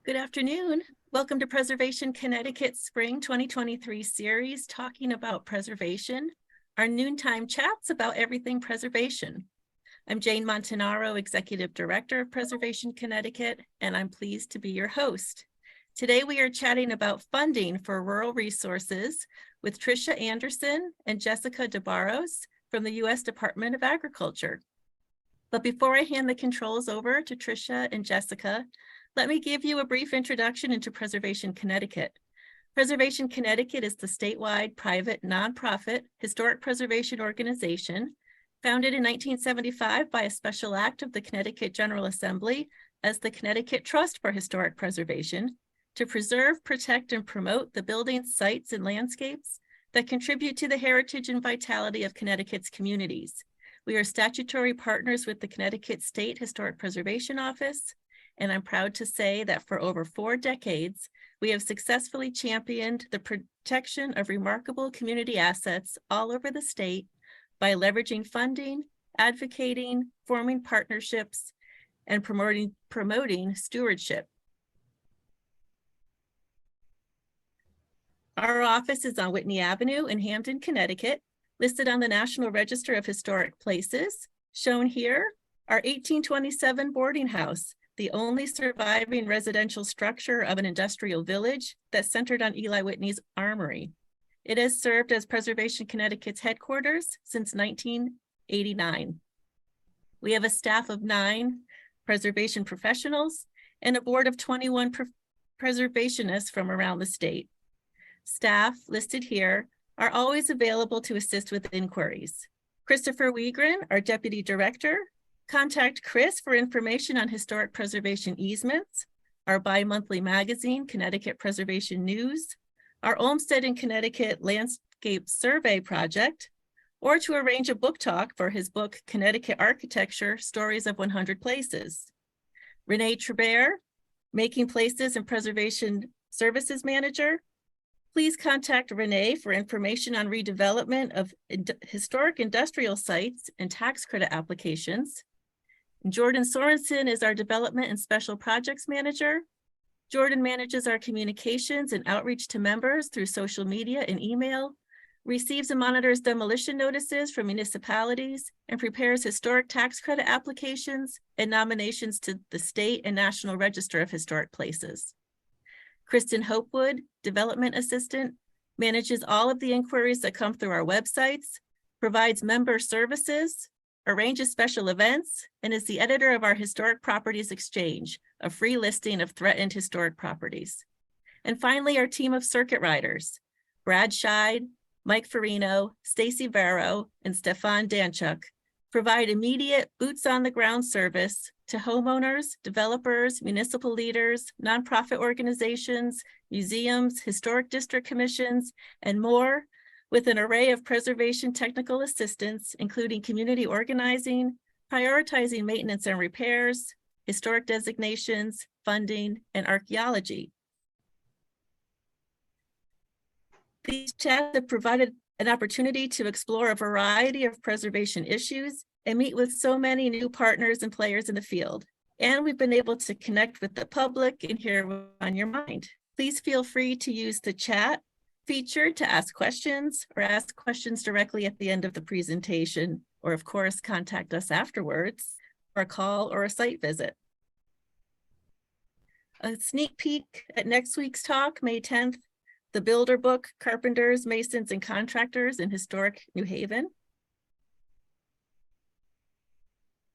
Good afternoon. Welcome to Preservation Connecticut Spring 2023 series talking about preservation, our noontime chats about everything preservation. I'm Jane Montanaro, Executive Director of Preservation Connecticut, and I'm pleased to be your host. Today we are chatting about funding for rural resources with Tricia Anderson and Jessica DeBarros from the U.S. Department of Agriculture. But before I hand the controls over to Tricia and Jessica, let me give you a brief introduction into Preservation Connecticut. Preservation Connecticut is the statewide private nonprofit historic preservation organization founded in 1975 by a special act of the Connecticut General Assembly as the Connecticut Trust for Historic Preservation to preserve, protect, and promote the buildings, sites, and landscapes that contribute to the heritage and vitality of Connecticut's communities. We are statutory partners with the Connecticut State Historic Preservation Office, and I'm proud to say that for over 4 decades, we have successfully championed the protection of remarkable community assets all over the state by leveraging funding, advocating, forming partnerships, and promoting stewardship. Our office is on Whitney Avenue in Hamden, Connecticut, listed on the National Register of Historic Places. Shown here, our 1827 boarding house, the only surviving residential structure of an industrial village that's centered on Eli Whitney's armory. It has served as Preservation Connecticut's headquarters since 1989. We have a staff of 9 preservation professionals and a board of 21 preservationists from around the state. Staff listed here are always available to assist with inquiries. Christopher Wiegren, our Deputy Director. Contact Chris for information on historic preservation easements, our bi-monthly magazine, Connecticut Preservation News, our Olmsted in Connecticut Landscape Survey Project, or to arrange a book talk for his book, Connecticut Architecture, Stories of 100 Places. Renee Tribert, Making Places and Preservation Services Manager. Please contact Renee for information on redevelopment of historic industrial sites and tax credit applications. Jordan Sorensen is our Development and Special Projects Manager. Jordan manages our communications and outreach to members through social media and email, receives and monitors demolition notices from municipalities, and prepares historic tax credit applications and nominations to the State and National Register of Historic Places. Kristen Hopewood, Development Assistant, manages all of the inquiries that come through our websites, provides member services, arranges special events, and is the editor of our Historic Properties Exchange, a free listing of threatened historic properties. And finally, our team of circuit riders, Brad Scheid, Mike Farino, Stacy Barrow, and Stefan Danchuk, provide immediate boots-on-the-ground service to homeowners, developers, municipal leaders, nonprofit organizations, museums, historic district commissions, and more, with an array of preservation technical assistance, including community organizing, prioritizing maintenance and repairs, historic designations, funding, and archaeology. These chats have provided an opportunity to explore a variety of preservation issues and meet with so many new partners and players in the field. And we've been able to connect with the public and hear what's on your mind. Please feel free to use the chat feature to ask questions or ask questions directly at the end of the presentation, or of course, contact us afterwards for a call or a site visit. A sneak peek at next week's talk, May 10th, the Builder Book, Carpenters, Masons, and Contractors in Historic New Haven.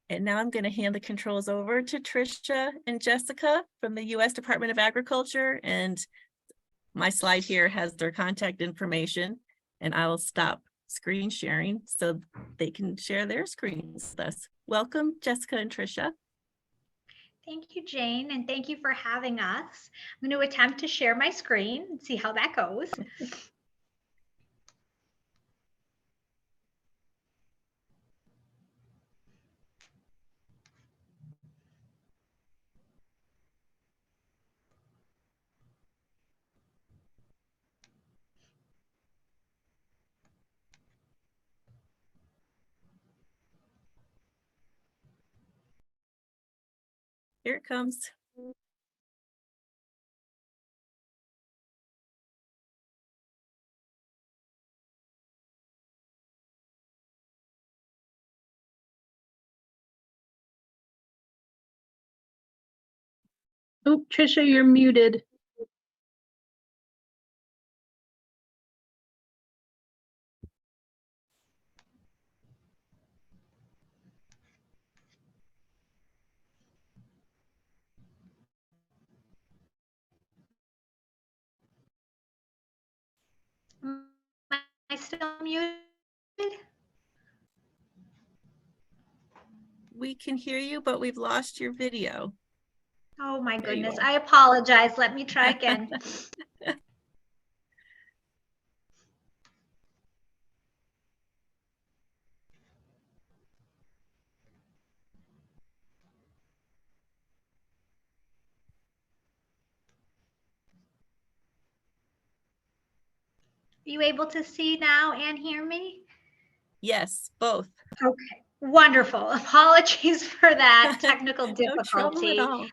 And now I'm going to hand the controls over to Tricia and Jessica from the U.S. Department of Agriculture, and my slide here has their contact information, and I will stop screen sharing so they can share their screens with us. Welcome, Jessica and Tricia. Thank you, Jane, and thank you for having us. I'm going to attempt to share my screen and see how that goes. Here it comes. Oh, Trisha, you're muted. Am I still muted? We can hear you, but we've lost your video. Oh my There you goodness, are. I apologize. Let me try again. Are you able to see now and hear me? Yes, both. Okay, wonderful. Apologies for that technical No trouble at difficulty. all.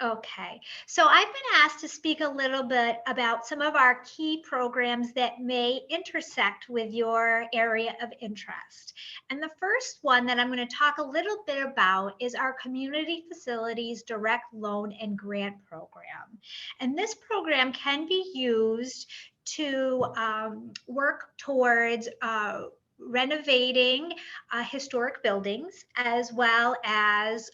Okay, so I've been asked to speak a little bit about some of our key programs that may intersect with your area of interest. And the first one that I'm going to talk a little bit about is our Community Facilities Direct Loan and Grant Program. And this program can be used to work towards renovating historic buildings, as well as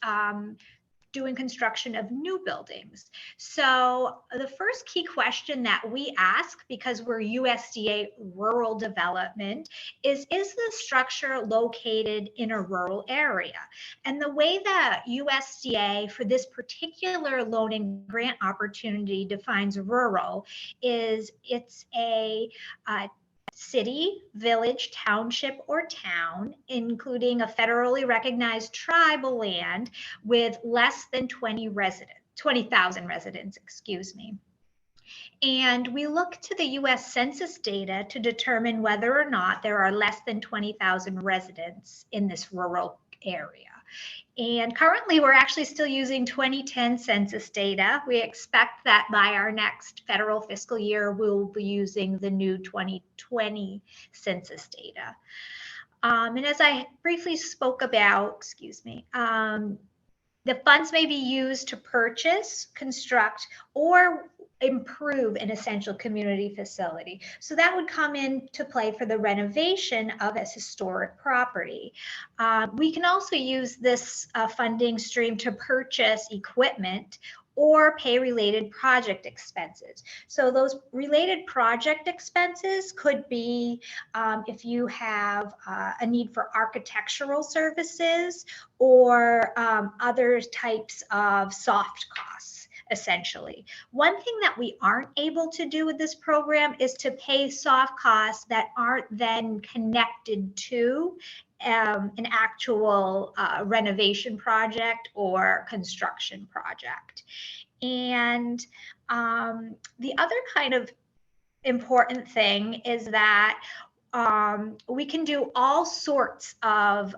doing construction of new buildings. So the first key question that we ask, because we're USDA rural development, is the structure located in a rural area? And the way that USDA for this particular loan and grant opportunity defines rural is it's a city, village, township, or town, including a federally recognized tribal land with less than 20,000 residents, excuse me. And we look to the US Census data to determine whether or not there are less than 20,000 residents in this rural area. And currently, we're actually still using 2010 census data. We expect that by our next federal fiscal year, we'll be using the new 2020 census data. And as I briefly spoke about, excuse me, the funds may be used to purchase, construct, or improve an essential community facility. So that would come into play for the renovation of a historic property. We can also use this funding stream to purchase equipment or pay related project expenses. So those related project expenses could be if you have a need for architectural services or other types of soft costs, essentially. One thing that we aren't able to do with this program is to pay soft costs that aren't then connected to an actual renovation project or construction project. And the other kind of important thing is that we can do all sorts of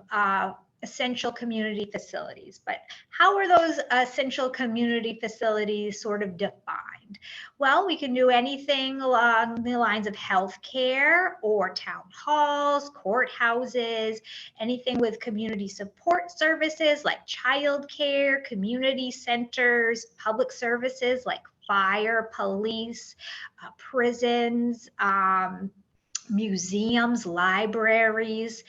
essential community facilities, but how are those essential community facilities sort of defined? Well, we can do anything along the lines of healthcare or town halls, courthouses, anything with community support services like childcare, community centers, public services like fire, police, prisons, museums, libraries,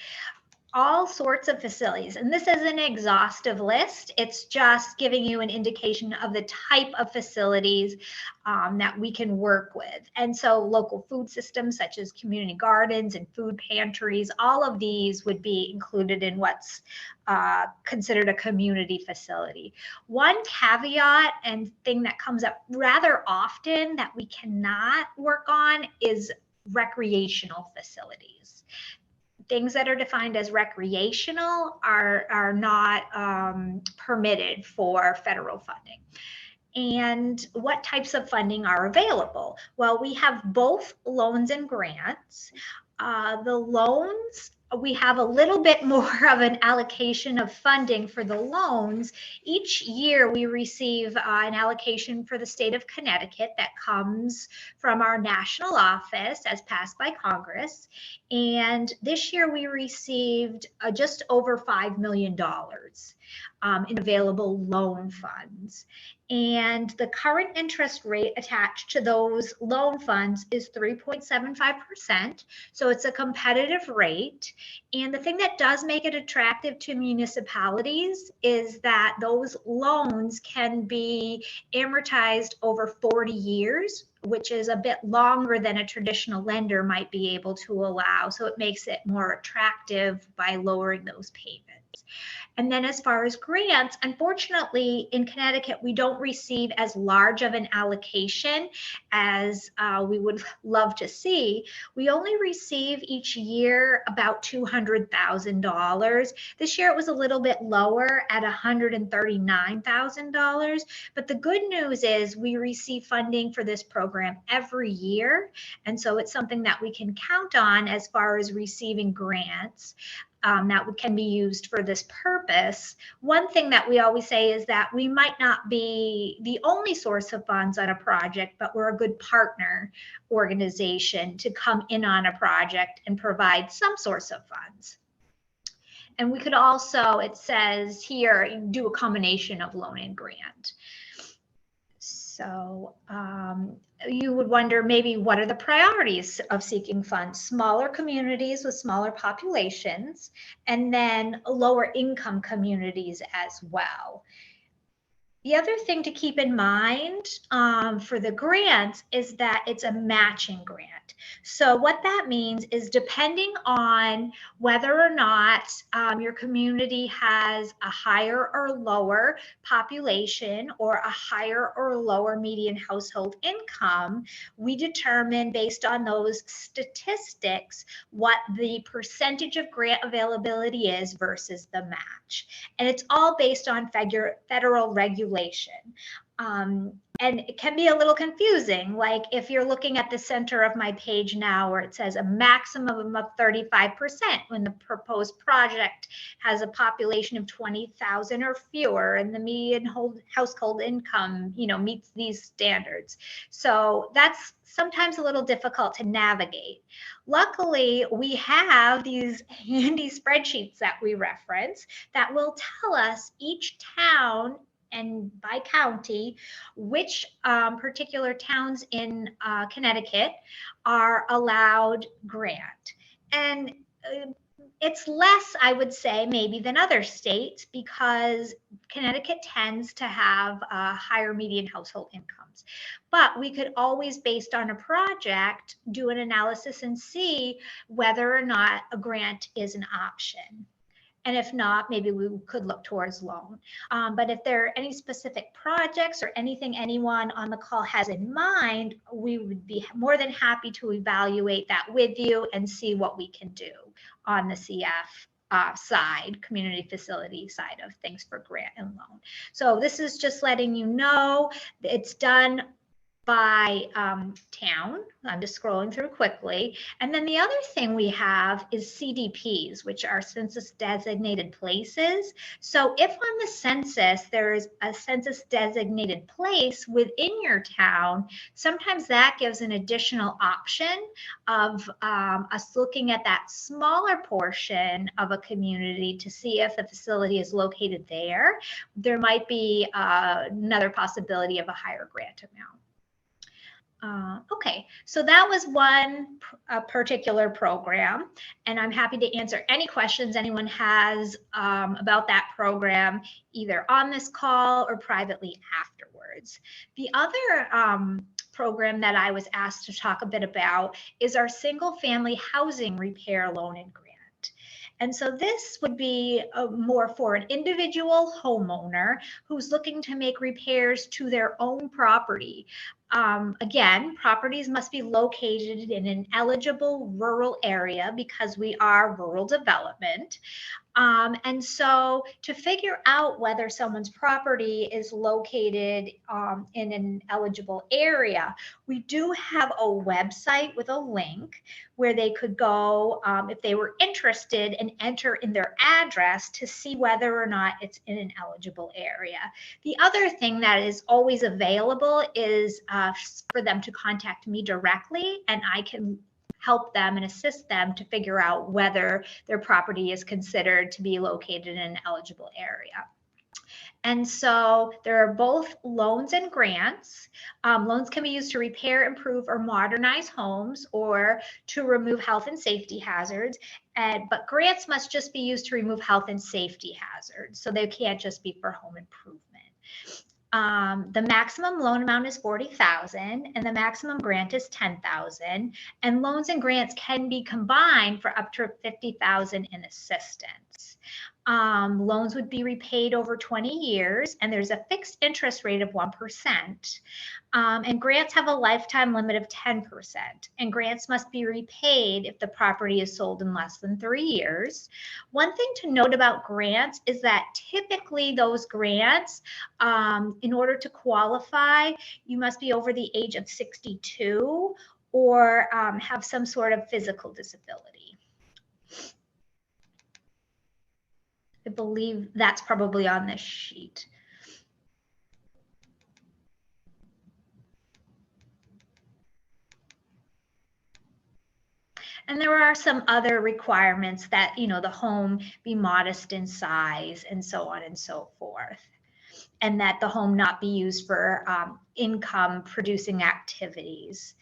all sorts of facilities. And this is an exhaustive list. It's just giving you an indication of the type of facilities that we can work with. And so local food systems such as community gardens and food pantries, all of these would be included in what's considered a community facility. One caveat and thing that comes up rather often that we cannot work on is recreational facilities. Things that are defined as recreational are not permitted for federal funding. And what types of funding are available? Well, we have both loans and grants. The loans, we have a little bit more of an allocation of funding for the loans. Each year we receive an allocation for the state of Connecticut that comes from our national office as passed by Congress. And this year we received just over $5 million. in available loan funds. And the current interest rate attached to those loan funds is 3.75%. So it's a competitive rate. And the thing that does make it attractive to municipalities is that those loans can be amortized over 40 years, which is a bit longer than a traditional lender might be able to allow. So it makes it more attractive by lowering those payments. And then as far as grants, unfortunately, in Connecticut, we don't receive as large of an allocation as we would love to see. We only receive each year about $200,000. This year it was a little bit lower at $139,000. But the good news is we receive funding for this program every year. And so it's something that we can count on as far as receiving grants. That can be used for this purpose. One thing that we always say is that we might not be the only source of funds on a project, but we're a good partner organization to come in on a project and provide some source of funds. And we could also, it says here, do a combination of loan and grant. So you would wonder maybe what are the priorities of seeking funds? Smaller communities with smaller populations, and then lower income communities as well. The other thing to keep in mind for the grants is that it's a matching grant. So what that means is depending on whether or not your community has a higher or lower population or a higher or lower median household income, we determine based on those statistics what the percentage of grant availability is versus the match. And it's all based on federal regulation. And it can be a little confusing. Like if you're looking at the center of my page now where it says a maximum of 35% when the proposed project has a population of 20,000 or fewer and the median household income, meets these standards. So that's sometimes a little difficult to navigate. Luckily, we have these handy spreadsheets that we reference that will tell us each town and by county, which particular towns in Connecticut are allowed grant. And it's less, I would say, maybe than other states because Connecticut tends to have higher median household incomes. But we could always, based on a project, do an analysis and see whether or not a grant is an option. And if not, maybe we could look towards loan. But if there are any specific projects or anything anyone on the call has in mind, we would be more than happy to evaluate that with you and see what we can do on the CF side, community facility side of things for grant and loan. So this is just letting you know it's done by town. I'm just scrolling through quickly. And then the other thing we have is CDPs, which are census designated places. So if on the census there is a census designated place within your town, sometimes that gives an additional option of us looking at that smaller portion of a community to see if the facility is located there. There might be another possibility of a higher grant amount. Okay, so that was one particular program, and I'm happy to answer any questions anyone has about that program, either on this call or privately afterwards. The other program that I was asked to talk a bit about is our single family housing repair loan and grant. And so this would be more for an individual homeowner who's looking to make repairs to their own property. Again, properties must be located in an eligible rural area because we are rural development. And so to figure out whether someone's property is located in an eligible area, we do have a website with a link where they could go if they were interested and enter in their address to see whether or not it's in an eligible area. The other thing that is always available is for them to contact me directly, and I can help them and assist them to figure out whether their property is considered to be located in an eligible area. And so there are both loans and grants. Loans can be used to repair, improve, or modernize homes or to remove health and safety hazards. But grants must just be used to remove health and safety hazards. So they can't just be for home improvement. The maximum loan amount is $40,000 and the maximum grant is $10,000. And loans and grants can be combined for up to $50,000 in assistance. Loans would be repaid over 20 years, and there's a fixed interest rate of 1%. And grants have a lifetime limit of 10%. And grants must be repaid if the property is sold in less than 3 years. One thing to note about grants is that typically those grants, in order to qualify, you must be over the age of 62 or have some sort of physical disability. I believe that's probably on this sheet. And there are some other requirements that, you know, the home be modest in size and so on and so forth. And that the home not be used for income producing activities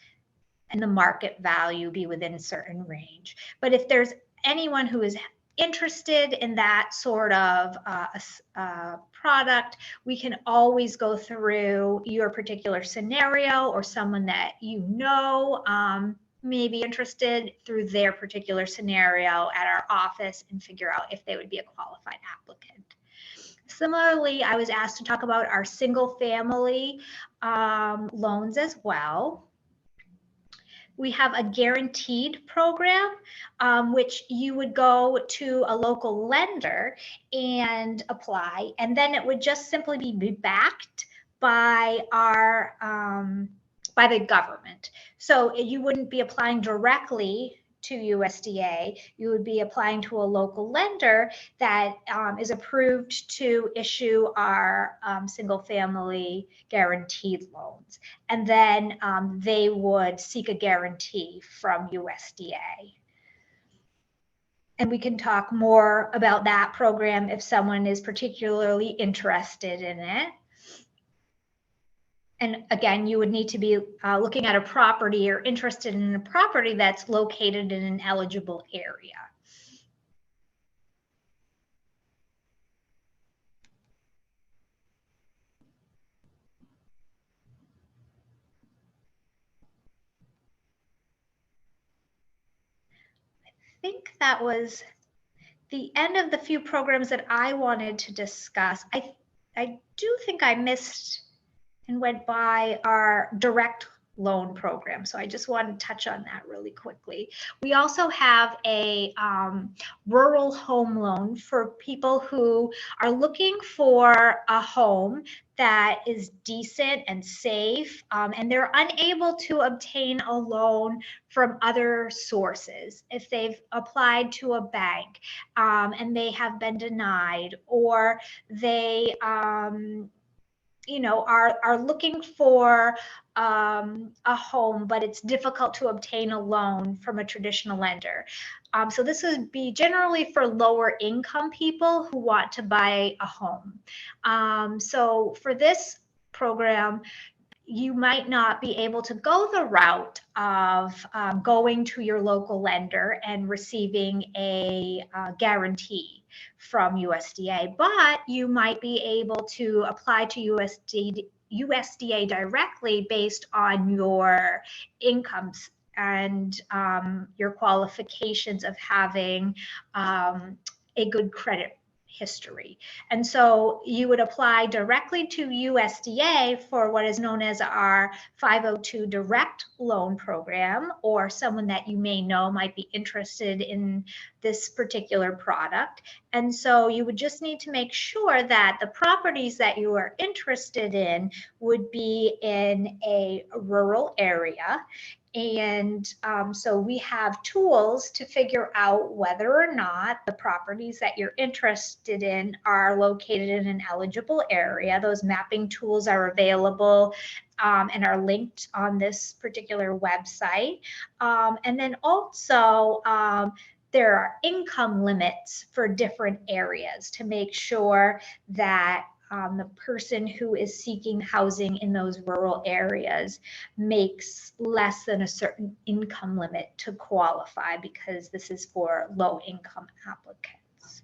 and the market value be within a certain range. But if there's anyone who is interested in that sort of product, we can always go through your particular scenario or someone that you know may be interested through their particular scenario at our office and figure out if they would be a qualified applicant. Similarly, I was asked to talk about our single family loans as well. We have a guaranteed program, which you would go to a local lender and apply, and then it would just simply be backed by our by the government. So you wouldn't be applying directly to USDA, you would be applying to a local lender that is approved to issue our single family guaranteed loans. And then they would seek a guarantee from USDA. And we can talk more about that program if someone is particularly interested in it. And again, you would need to be looking at a property or interested in a property that's located in an eligible area. I think that was the end of the few programs that I wanted to discuss. I do think I missed and went by our direct loan program. So I just want to touch on that really quickly. We also have a rural home loan for people who are looking for a home that is decent and safe, and they're unable to obtain a loan from other sources. If they've applied to a bank and they have been denied, or they you know, are looking for a home, but it's difficult to obtain a loan from a traditional lender. So this would be generally for lower income people who want to buy a home. So for this program, you might not be able to go the route of going to your local lender and receiving a guarantee from USDA, but you might be able to apply to USDA directly based on your incomes and your qualifications of having a good credit history. And so you would apply directly to USDA for what is known as our 502 direct loan program, or someone that you may know might be interested in this particular product. And so you would just need to make sure that the properties that you are interested in would be in a rural area, And so we have tools to figure out whether or not the properties that you're interested in are located in an eligible area. Those mapping tools are available and are linked on this particular website. And then also, there are income limits for different areas to make sure that the person who is seeking housing in those rural areas makes less than a certain income limit to qualify, because this is for low income applicants.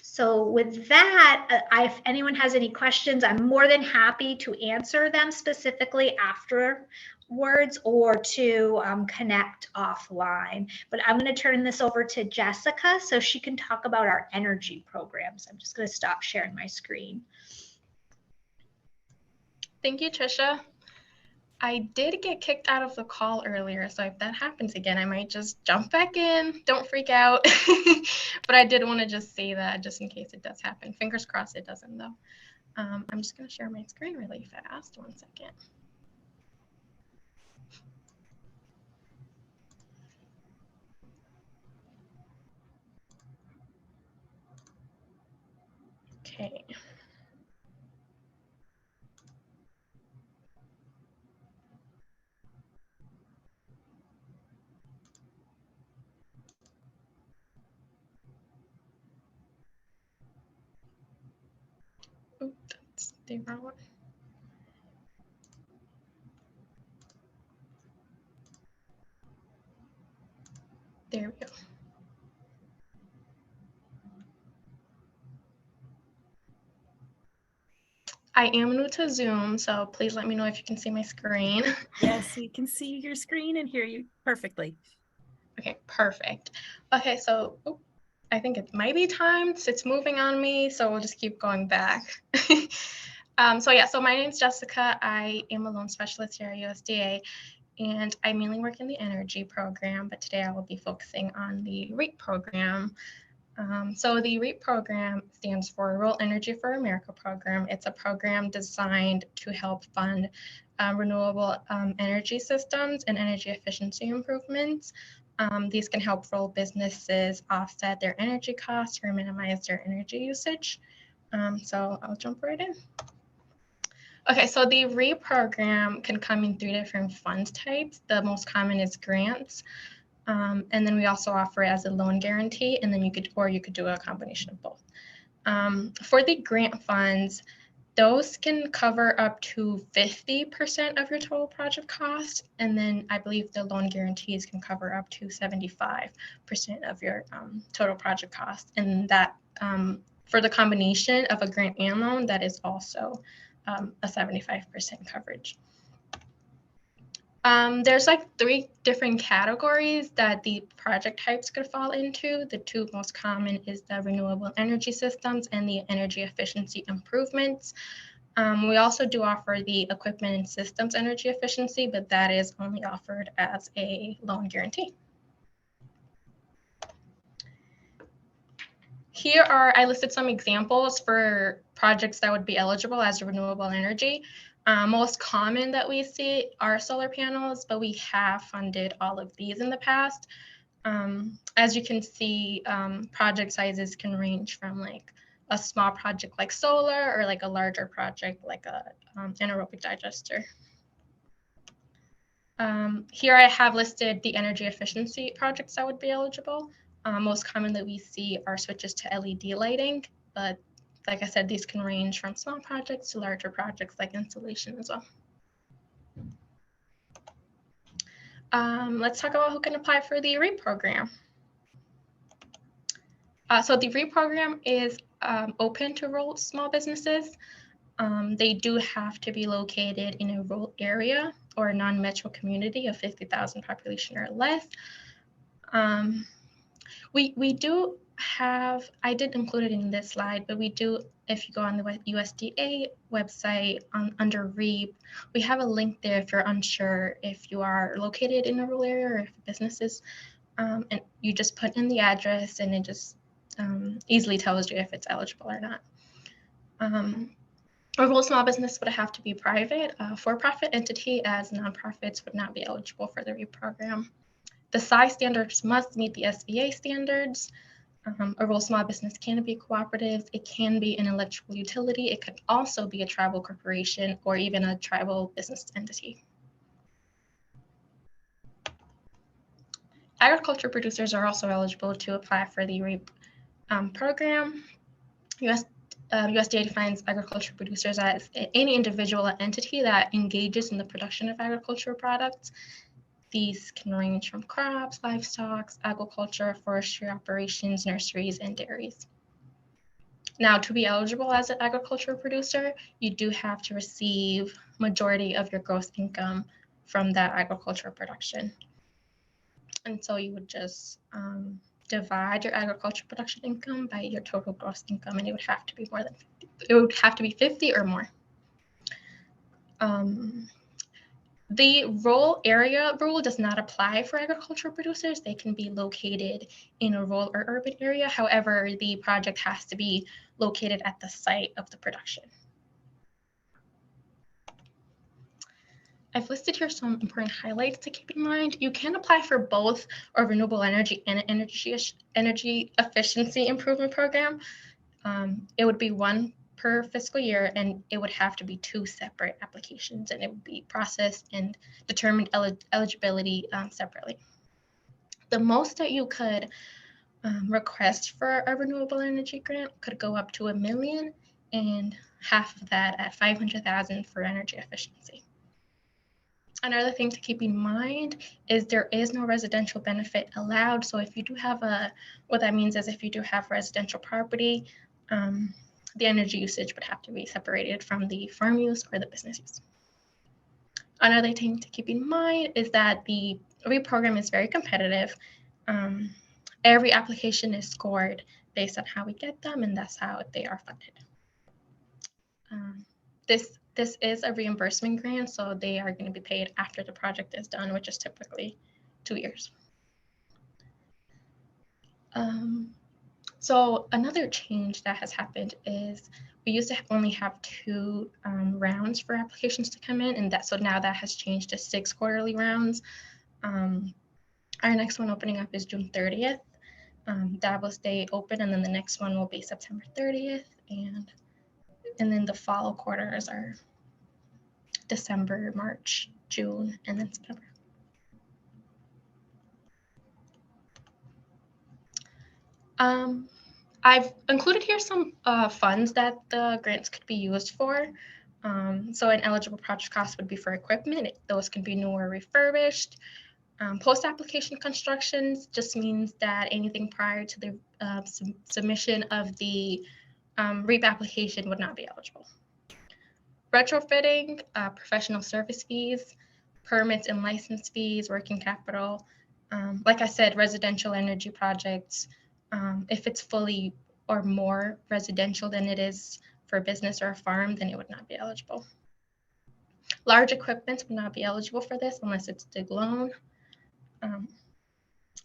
So with that, if anyone has any questions, I'm more than happy to answer them specifically afterwards or to connect offline. But I'm going to turn this over to Jessica so she can talk about our energy programs. I'm just going to stop sharing my screen. Thank you, Trisha. I did get kicked out of the call earlier, so if that happens again, I might just jump back in. Don't freak out. But I did want to just say that just in case it does happen. Fingers crossed it doesn't, though. I'm just going to share my screen really fast. 1 second. Okay. Oops, that's the wrong one. There we go. I am new to Zoom, so please let me know if you can see my screen. Yes, we can see your screen and hear you perfectly. Okay, perfect. Okay, so I think it might be timed. It's moving on me, so we'll just keep going back. So my name is Jessica. I am a loan specialist here at USDA, and I mainly work in the energy program, but today I will be focusing on the REAP program. So the REAP program stands for Rural Energy for America program. It's a program designed to help fund renewable energy systems and energy efficiency improvements. These can help rural businesses offset their energy costs or minimize their energy usage. So I'll jump right in. Okay, so the REAP program can come in 3 different fund types. The most common is grants. And then we also offer it as a loan guarantee, and then you could do a combination of both. For the grant funds, those can cover up to 50% of your total project cost. And then I believe the loan guarantees can cover up to 75% of your total project cost. And that for the combination of a grant and loan, that is also a 75% coverage. There's like 3 different categories that the project types could fall into. The 2 most common is the renewable energy systems and the energy efficiency improvements. We also do offer the equipment and systems energy efficiency, but that is only offered as a loan guarantee. Here I listed some examples for projects that would be eligible as renewable energy. Most common that we see are solar panels, but we have funded all of these in the past. As you can see, project sizes can range from like a small project like solar or like a larger project like a anaerobic digester. Here I have listed the energy efficiency projects that would be eligible. Most common that we see are switches to LED lighting, but like I said, these can range from small projects to larger projects like installation as well. Let's talk about who can apply for the REAP program. So the REAP program is open to rural small businesses. They do have to be located in a rural area or a non-metro community of 50,000 population or less. We do have, I did include it in this slide, but we do, if you go on the USDA website under REAP, we have a link there if you're unsure if you are located in a rural area or if businesses, and you just put in the address and it just easily tells you if it's eligible or not. A rural small business would have to be private, for-profit entity, as nonprofits would not be eligible for the REAP program. The size standards must meet the SBA standards. A rural small business can be cooperative. It can be an electrical utility. It could also be a tribal corporation or even a tribal business entity. Agriculture producers are also eligible to apply for the REAP program. USDA defines agriculture producers as any individual or entity that engages in the production of agricultural products. These can range from crops, livestock, agriculture, forestry operations, nurseries, and dairies. Now, to be eligible as an agricultural producer, you do have to receive majority of your gross income from that agricultural production. And so you would just divide your agricultural production income by your total gross income, and it would have to be more than 50. It would have to be 50 or more. The rural area rule does not apply for agricultural producers. They can be located in a rural or urban area. However, the project has to be located at the site of the production. I've listed here some important highlights to keep in mind. You can apply for both a renewable energy and an energy efficiency improvement program. It would be one per fiscal year, and it would have to be 2 separate applications, and it would be processed and determined eligibility separately. The most that you could request for a renewable energy grant could go up to $1 million, and half of that at $500,000 for energy efficiency. Another thing to keep in mind is there is no residential benefit allowed. So if you do have what that means is if you do have residential property, the energy usage would have to be separated from the farm use or the business use. Another thing to keep in mind is that the REAP program is very competitive. Every application is scored based on how we get them, and that's how they are funded. This is a reimbursement grant, so they are going to be paid after the project is done, which is typically 2 years. So another change that has happened is we used to only have 2 rounds for applications to come in, and so now that has changed to 6 quarterly rounds. Our next one opening up is June 30th. That will stay open, and then the next one will be September 30th, and then the follow quarters are December, March, June, and then September. I've included here some funds that the grants could be used for. So an eligible project cost would be for equipment. Those can be new or refurbished. Post-application constructions just means that anything prior to the submission of the REAP application would not be eligible. Retrofitting, professional service fees, permits and license fees, working capital. Like I said, residential energy projects, if it's fully or more residential than it is for a business or a farm, then it would not be eligible. Large equipment would not be eligible for this unless it's DIG loan.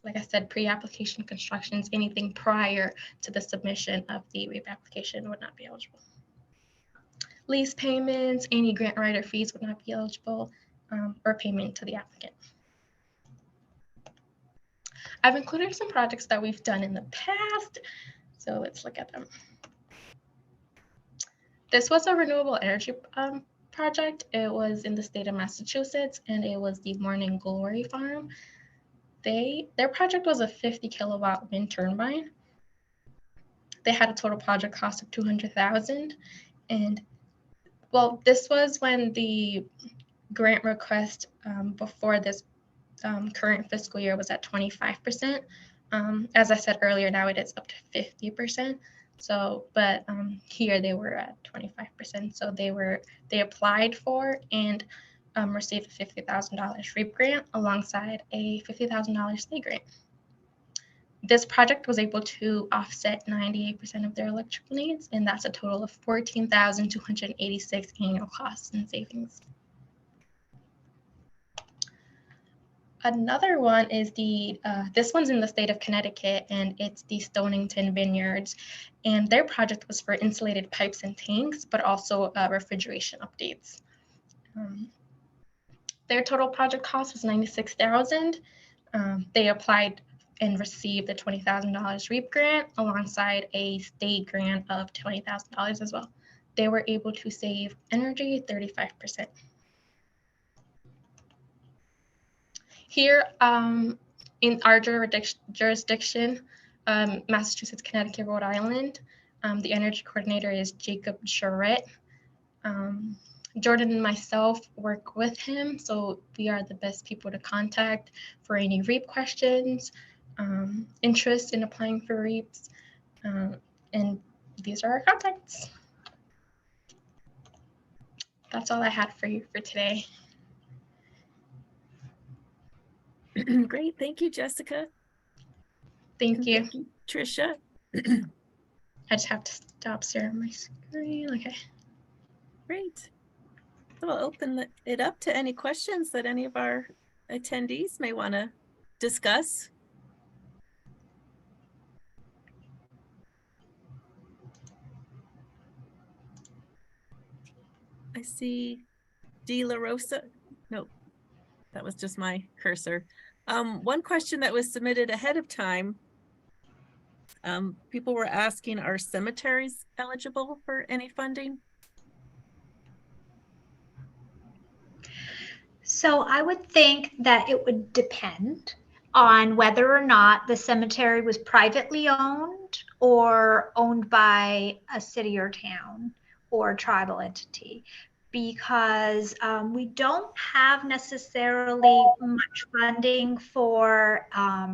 Like I said, pre-application constructions, anything prior to the submission of the REAP application would not be eligible. Lease payments, any grant writer fees would not be eligible, or payment to the applicant. I've included some projects that we've done in the past, so let's look at them. This was a renewable energy project. It was in the state of Massachusetts, and it was the Morning Glory Farm. Their project was a 50 kilowatt wind turbine. They had a total project cost of $200,000, and well, this was when the grant request before this current fiscal year was at 25%. As I said earlier, now it is up to 50%. So, but here they were at 25%. So they applied for and received a $50,000 REAP grant alongside a $50,000 state grant. This project was able to offset 98% of their electrical needs, and that's a total of $14,286 annual costs and savings. Another one is this one's in the state of Connecticut, and it's the Stonington Vineyards. And their project was for insulated pipes and tanks, but also refrigeration updates. Their total project cost was $96,000. They applied and received the $20,000 REAP grant alongside a state grant of $20,000 as well. They were able to save energy 35%. Here in our jurisdiction, Massachusetts, Connecticut, Rhode Island, the energy coordinator is Jacob Charette. Jordan and myself work with him, so we are the best people to contact for any REAP questions, interest in applying for REAPs, and these are our contacts. That's all I had for you for today. Great, thank you, Jessica. Thank you. Thank you, Tricia. I just have to stop sharing my screen. Okay. Great. So I'll open it up to any questions that any of our attendees may want to discuss. I see De La Rosa. No, that was just my cursor. One question that was submitted ahead of time. People were asking, are cemeteries eligible for any funding? So I would think that it would depend on whether or not the cemetery was privately owned or owned by a city or town or tribal entity, because we don't have necessarily much funding for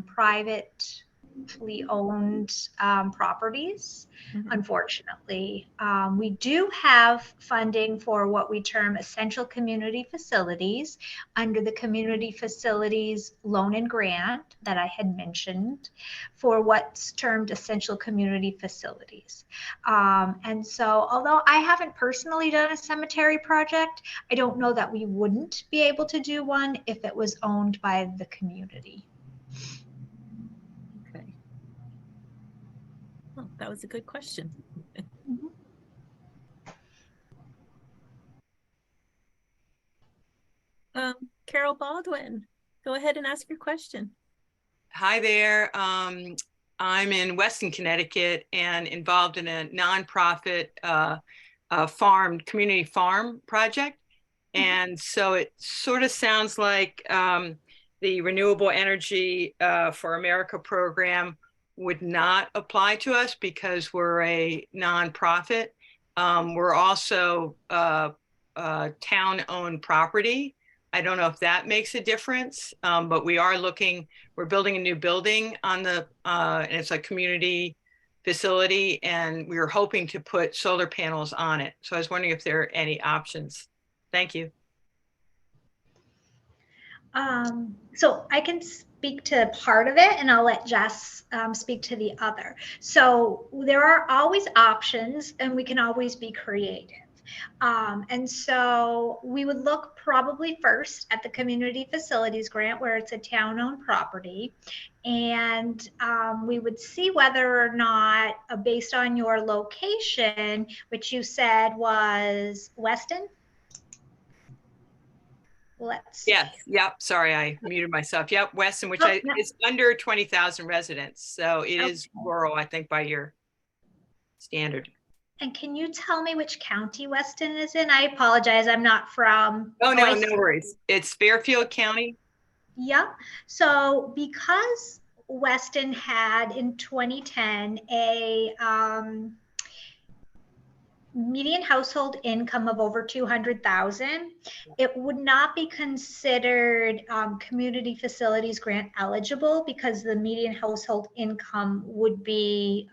privately owned properties. Unfortunately, we do have funding for what we term essential community facilities under the community facilities loan and grant that I had mentioned for what's termed essential community facilities. And so although I haven't personally done a cemetery project, I don't know that we wouldn't be able to do one if it was owned by the community. Okay. Well, that was a good question. Carol Baldwin, go ahead and ask your question. Hi there. I'm in Weston, Connecticut, and involved in a nonprofit community farm project. And so it sort of sounds like the Renewable Energy for America program would not apply to us because we're a nonprofit. We're also town-owned property. I don't know if that makes a difference, but we're building a new building on and it's a community facility, and we were hoping to put solar panels on it. So I was wondering if there are any options. Thank you. So I can speak to part of it, and I'll let Jess speak to the other. So there are always options, and we can always be creative. And so we would look probably first at the community facilities grant where it's a town-owned property. And we would see whether or not, based on your location, which you said was Weston. Let's see. Yes. Yep. Sorry, I muted myself. Yep. Weston, which is under 20,000 residents. So it is rural, I think, by your standard. And can you tell me which county Weston is in? I apologize, I'm not from. Oh, no, no worries. It's Fairfield County. Yeah. So because Weston had in 2010 a median household income of over 200,000, it would not be considered community facilities grant eligible because the median household income would be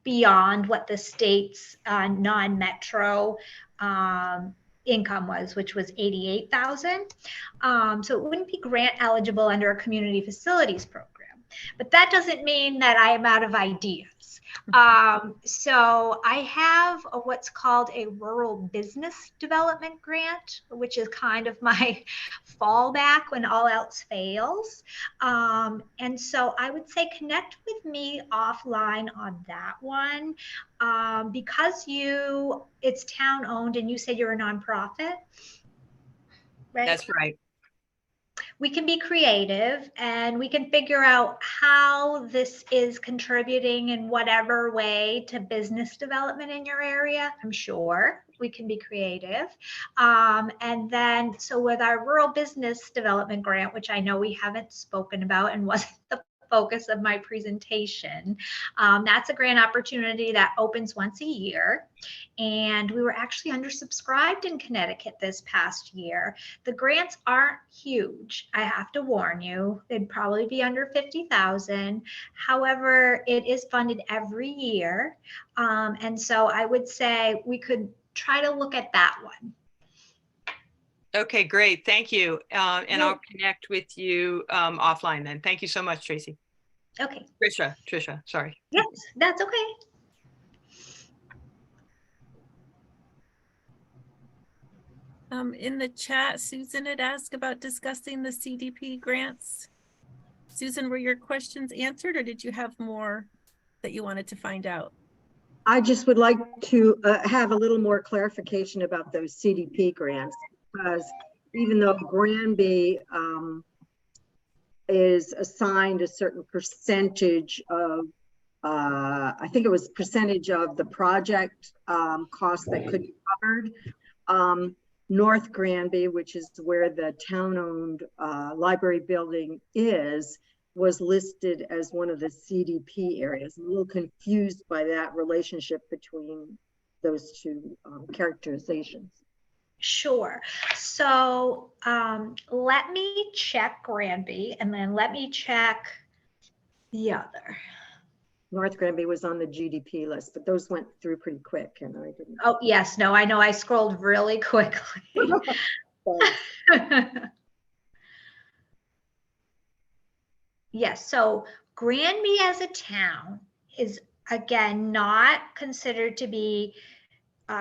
beyond what the state's non-metro income was, which was 88,000. So it wouldn't be grant eligible under a community facilities program. But that doesn't mean that I am out of ideas. So I have what's called a rural business development grant, which is kind of my fallback when all else fails. And so I would say connect with me offline on that one, because it's town owned and you said you're a nonprofit, right? That's right. We can be creative and we can figure out how this is contributing in whatever way to business development in your area. I'm sure we can be creative. And then, so with our rural business development grant, which I know we haven't spoken about and wasn't the focus of my presentation, that's a grant opportunity that opens once a year. And we were actually undersubscribed in Connecticut this past year. The grants aren't huge, I have to warn you. They'd probably be under 50,000. However, it is funded every year. And so I would say we could try to look at that one. Okay, great. Thank you. And I'll connect with you offline then. Thank you so much, Tracy. Okay. Trisha, sorry. Yes, that's okay. In the chat, Susan had asked about discussing the CDP grants. Susan, were your questions answered or did you have more that you wanted to find out? I just would like to have a little more clarification about those CDP grants, because even though Granby is assigned a certain percentage of, I think it was percentage of the project cost that could be covered. North Granby, which is where the town-owned library building is, was listed as one of the CDP areas. I'm a little confused by that relationship between those two characterizations. Sure. So let me check Granby and then let me check the other. North Granby was on the GDP list, but those went through pretty quick and I didn't. Oh, yes. No, I know. I scrolled really quickly. Yes. So Granby as a town is, again, not considered to be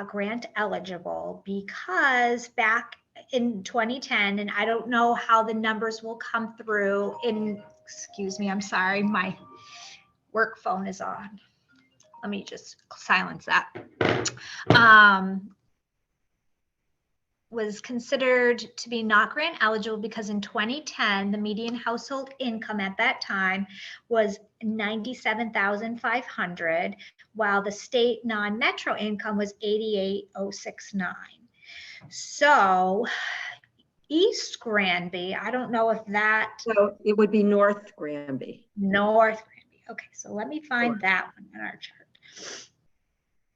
grant eligible because back in 2010, and I don't know how the numbers will come through in, excuse me, I'm sorry, my work phone is on. Let me just silence that. Was considered to be not grant eligible because in 2010, the median household income at that time was $97,500, while the state non-metro income was $88,069. So East Granby, I don't know if that. So it would be North Granby. North Granby. Okay, so let me find that one on our chart.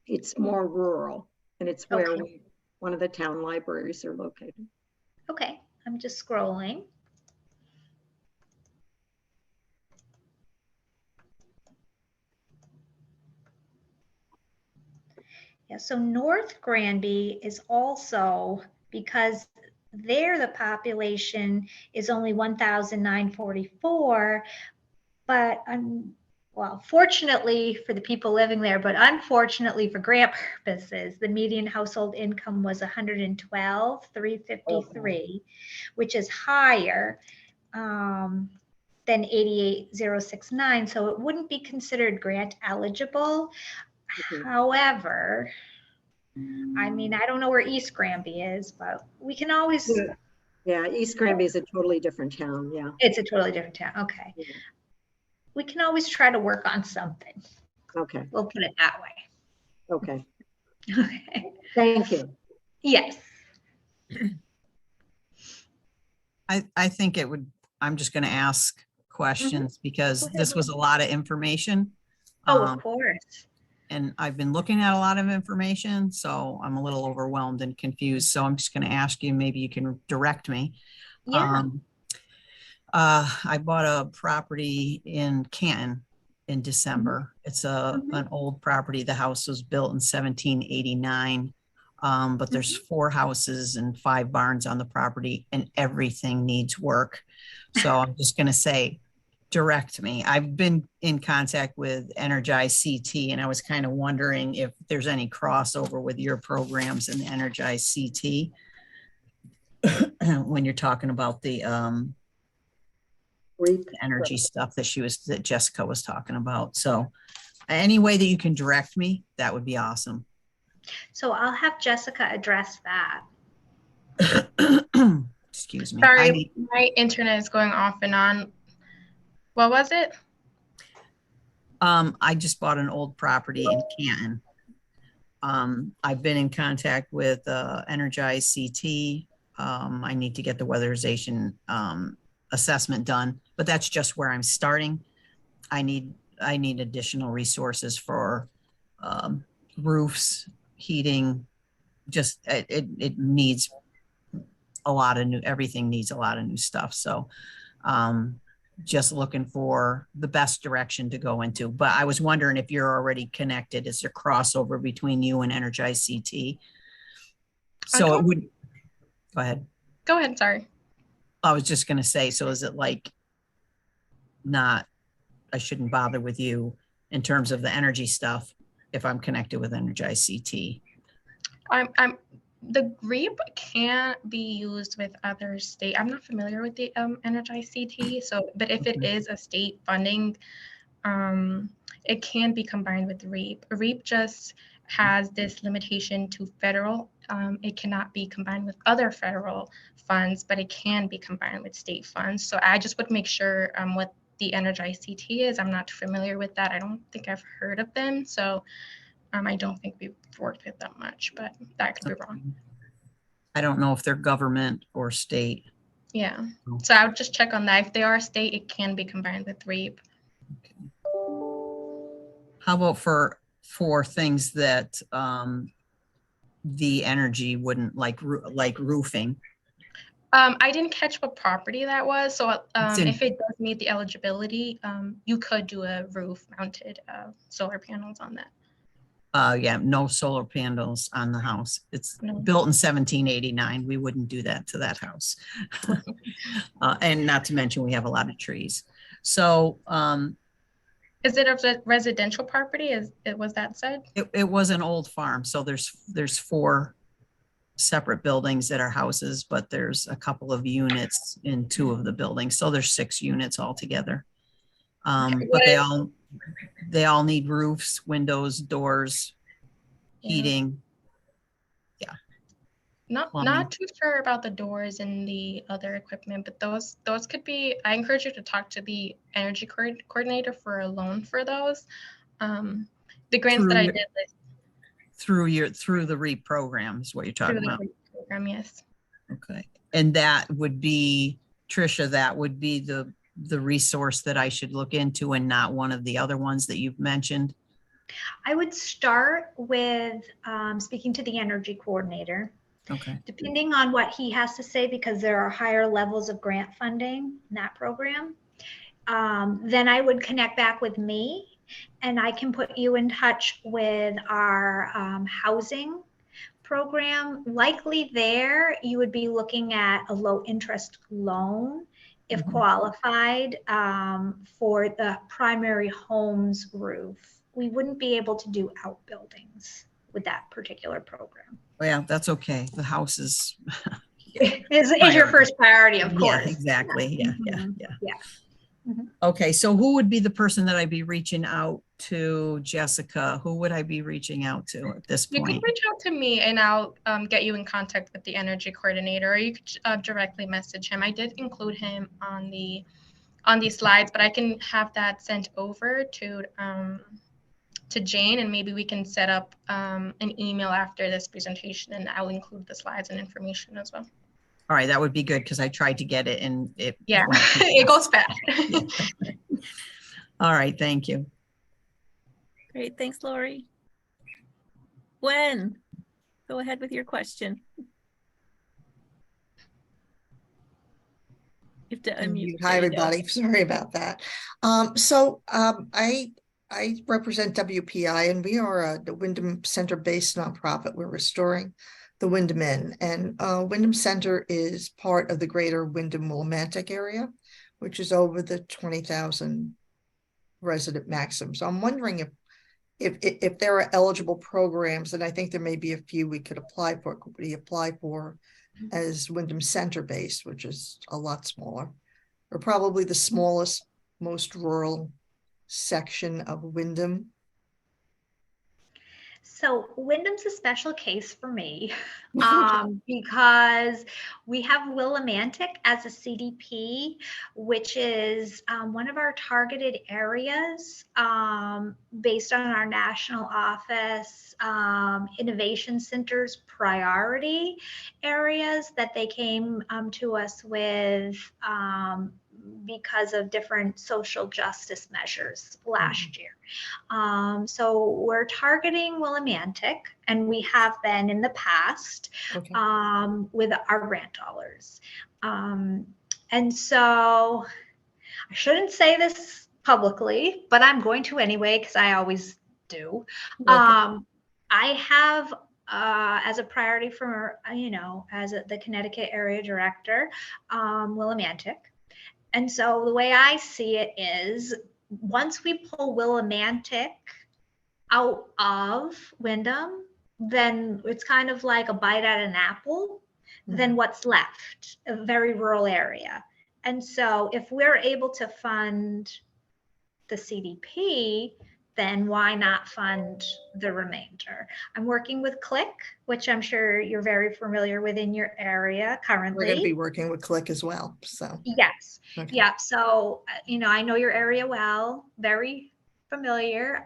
It's more rural and it's where Okay. one of the town libraries are located. Okay, I'm just scrolling. Yeah, so North Granby is also, because there the population is only 1,944, but well, fortunately for the people living there, but unfortunately for grant purposes, the median household income was $112,353, which is higher than $88,069. So it wouldn't be considered grant eligible. Okay. However, I mean, I don't know where East Granby is, but we can always. Yeah, East Granby is a totally different town. Yeah. It's a totally different town. Okay. Yeah. We can always try to work on something. Okay. We'll put it that way. Okay. Okay. Thank you. Yes. I think it would, I'm just going to ask questions because this was a lot of information. Oh, of course. And I've been looking at a lot of information, so I'm a little overwhelmed and confused. So I'm just going to ask you, maybe you can direct me. Yeah. I bought a property in Canton in December. It's an old property. The house was built in 1789. But there's 4 houses and 5 barns on the property and everything needs work. So I'm just going to say, direct me. I've been in contact with Energize CT, and I was kind of wondering if there's any crossover with your programs and Energize CT when you're talking about the REAP. energy stuff that Jessica was talking about. So any way that you can direct me, that would be awesome. So I'll have Jessica address that. Excuse me. Sorry, my internet is going off and on. What was it? I just bought an old property in Canton. I've been in contact with Energize CT. I need to get the weatherization assessment done, but that's just where I'm starting. I need additional resources for roofs, heating. Just it needs a lot of everything needs a lot of new stuff. So just looking for the best direction to go into. But I was wondering if you're already connected. Is there crossover between you and Energize CT? So it would, go ahead. Go ahead, sorry. I was just going to say, so is it like not, I shouldn't bother with you in terms of the energy stuff if I'm connected with Energize CT? The REAP can be used with other state. I'm not familiar with the Energize CT. So, but if it is a state funding, it can be combined with REAP. REAP just has this limitation to federal. It cannot be combined with other federal funds, but it can be combined with state funds. So I just would make sure what the Energize CT is. I'm not familiar with that. I don't think I've heard of them. So I don't think we've worked with them much, but that could be wrong. I don't know if they're government or state. Yeah. So I would just check on that. If they are state, it can be combined with REAP. Okay. How about for things that the energy wouldn't like roofing? I didn't catch what property that was. So if it does meet the eligibility, you could do a roof mounted solar panels on that. Yeah, no solar panels on the house. It's built in 1789. We wouldn't do that to that house. And not to mention we have a lot of trees. So is it a residential property? Was that said? It was an old farm. So there's 4 separate buildings that are houses, but there's a couple of units in 2 of the buildings. So there's 6 units altogether. But they all need roofs, windows, doors, heating. Yeah. Not too sure about the doors and the other equipment, but those could be. I encourage you to talk to the energy coordinator for a loan for those. The grants that I did through the REAP program is what you're talking about. Program, yes. Okay, and that would be, Tricia, that would be the resource that I should look into and not one of the other ones that you've mentioned? I would start with speaking to the energy coordinator. Okay. Depending on what he has to say, because there are higher levels of grant funding in that program, then I would connect back with me and I can put you in touch with our housing program. Likely there, you would be looking at a low interest loan if qualified for the primary home's roof. We wouldn't be able to do outbuildings with that particular program. Well, yeah, that's okay. The house is is your first priority, of course. Yeah, exactly. Yeah, yeah. Okay, so who would be the person that I'd be reaching out to, Jessica? Who would I be reaching out to at this point? You can reach out to me and I'll get you in contact with the energy coordinator, or you could directly message him. I did include him on these slides, but I can have that sent over to Jane, and maybe we can set up an email after this presentation, and I'll include the slides and information as well. All right, that would be good because I tried to get it and it it goes fast. All right, thank you. Great, thanks, Lori. Gwen, go ahead with your question. You have to unmute. Hi, everybody. Sorry about that. I represent WPI, and we are the Wyndham Center-based nonprofit. We're restoring the Wyndham Inn, and Wyndham Center is part of the greater Wyndham Willimantic area, which is over the 20,000 resident maximum. So I'm wondering if there are eligible programs, and I think there may be a few we could apply for. Could we apply for as Wyndham Center based, which is a lot smaller, or probably the smallest, most rural section of Wyndham? So Wyndham's a special case for me because we have Willimantic as a CDP, which is one of our targeted areas based on our national office innovation centers priority areas that they came to us with because of different social justice measures last year. So we're targeting Willimantic, and we have been in the past with our grant dollars. And so I shouldn't say this publicly, but I'm going to anyway, because I always do. I have as a priority for, as the Connecticut area director, Willimantic. And so the way I see it is once we pull Willimantic out of Wyndham, then it's kind of like a bite at an apple. Then what's left? A very rural area. And so if we're able to fund the CDP, then why not fund the remainder? I'm working with CLIC, which I'm sure you're very familiar with in your area currently. We're going to be working with CLIC as well. So yes, yeah. So I know your area well, very familiar.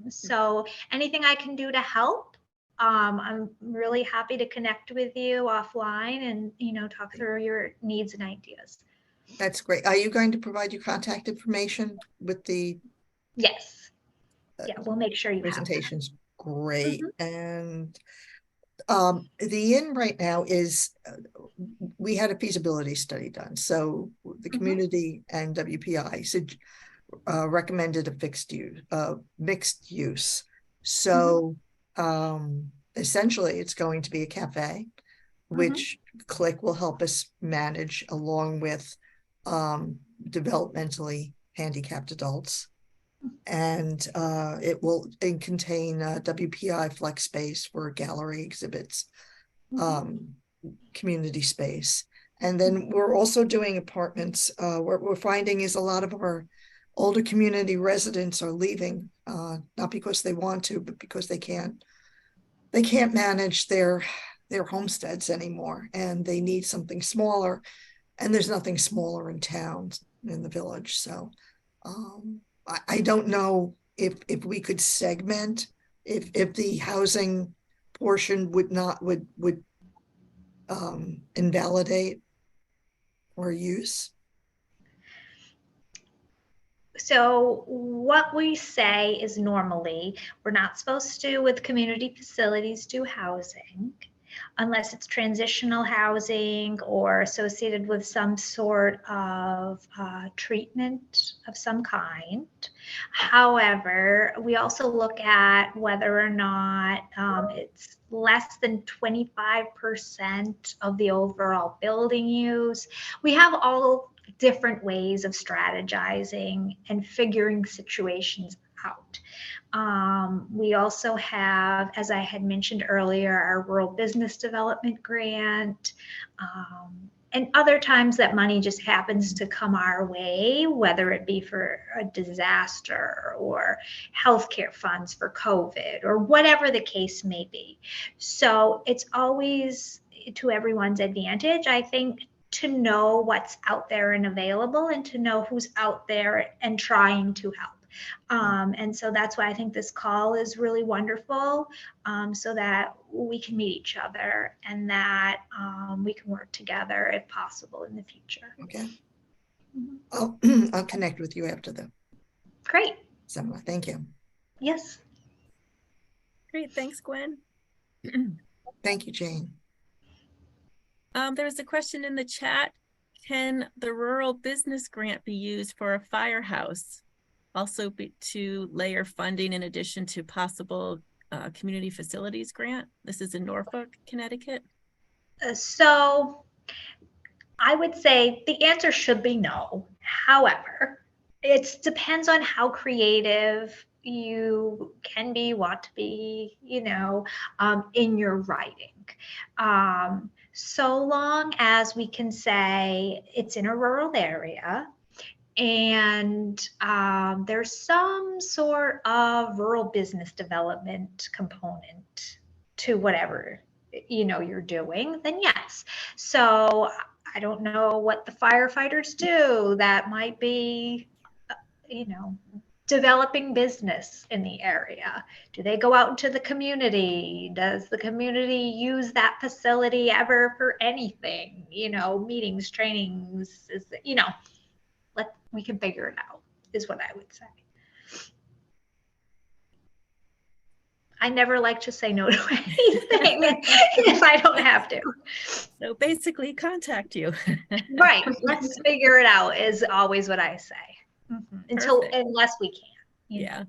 So anything I can do to help, I'm really happy to connect with you offline and talk through your needs and ideas. That's great. Are you going to provide your contact information with the? Yes. Yeah, we'll make sure you presentation's have great. And the in right now is we had a feasibility study done. So the community and WPI recommended a mixed use. So essentially it's going to be a cafe, which CLIC will help us manage along with developmentally handicapped adults. And it will contain WPI flex space for gallery exhibits, community space. And then we're also doing apartments. What we're finding is a lot of our older community residents are leaving, not because they want to, but because they can't manage their homesteads anymore, and they need something smaller, and there's nothing smaller in town, in the village. So I don't know if we could segment, if the housing portion would invalidate or use. So what we say is normally we're not supposed to, with community facilities, do housing unless it's transitional housing or associated with some sort of treatment of some kind. However, we also look at whether or not it's less than 25% of the overall building use. We have all different ways of strategizing and figuring situations out. We also have, as I had mentioned earlier, our Rural Business Development Grant, and other times that money just happens to come our way, whether it be for a disaster or healthcare funds for COVID or whatever the case may be. So it's always to everyone's advantage, I think, to know what's out there and available, and to know who's out there and trying to help. And so that's why I think this call is really wonderful, so that we can meet each other and that we can work together if possible in the future. Okay. I'll connect with you after the Great. seminar. Thank you. Yes. Great, thanks, Gwen. Thank you, Jane. There was a question in the chat. Can the rural business grant be used for a firehouse? Also to layer funding in addition to possible community facilities grant? This is in Norfolk, Connecticut. So I would say the answer should be no. However, it depends on how creative you can be, want to be, in your writing. So long as we can say it's in a rural area and there's some sort of rural business development component to whatever you're doing, then yes. So I don't know what the firefighters do. That might be, developing business in the area. Do they go out into the community? Does the community use that facility ever for anything? Meetings, trainings, we can figure it out, is what I would say. I never like to say no to anything if I don't have to. So basically contact you. Right. Let's figure it out is always what I say. Unless we can. Yeah.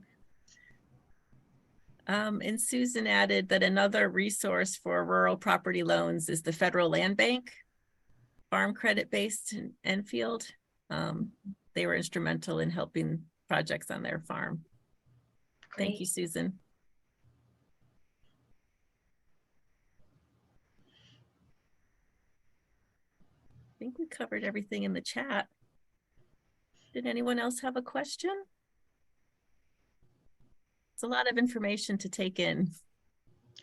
And Susan added that another resource for rural property loans is the Federal Land Bank, farm credit based in Enfield. They were instrumental in helping projects on their farm. Great. Thank you, Susan. I think we covered everything in the chat. Did anyone else have a question? It's a lot of information to take in.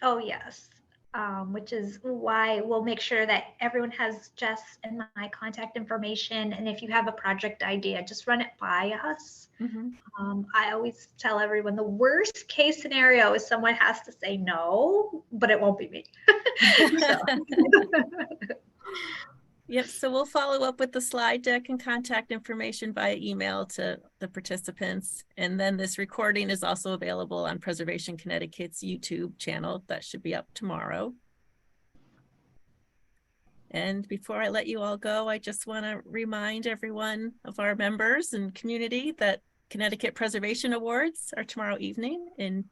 Oh, yes. Which is why we'll make sure that everyone has Jess and my contact information. And if you have a project idea, just run it by us. I always tell everyone the worst case scenario is someone has to say no, but it won't be me. Yep, so we'll follow up with the slide deck and contact information via email to the participants. And then this recording is also available on Preservation Connecticut's YouTube channel. That should be up tomorrow. And before I let you all go, I just want to remind everyone of our members and community that Connecticut Preservation Awards are tomorrow evening in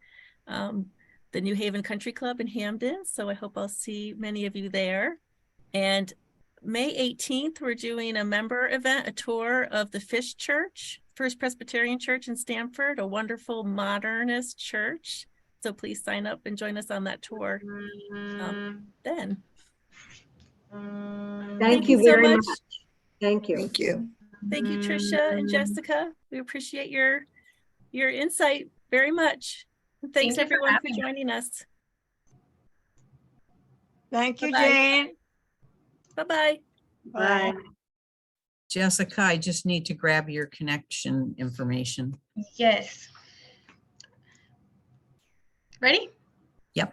the New Haven Country Club in Hamden. So I hope I'll see many of you there. And May 18th, we're doing a member event, a tour of the Fish Church, First Presbyterian Church in Stamford, a wonderful modernist church. So please sign up and join us on that tour then. Thank you very much. Thank you. Thank you. Thank you, Tricia and Jessica. We appreciate your insight very much. And thanks Thank you for everyone for having joining us. Thank you, Bye-bye. Jane. Bye-bye. Bye. Jessica, I just need to grab your connection information. Yes. Ready? Yep.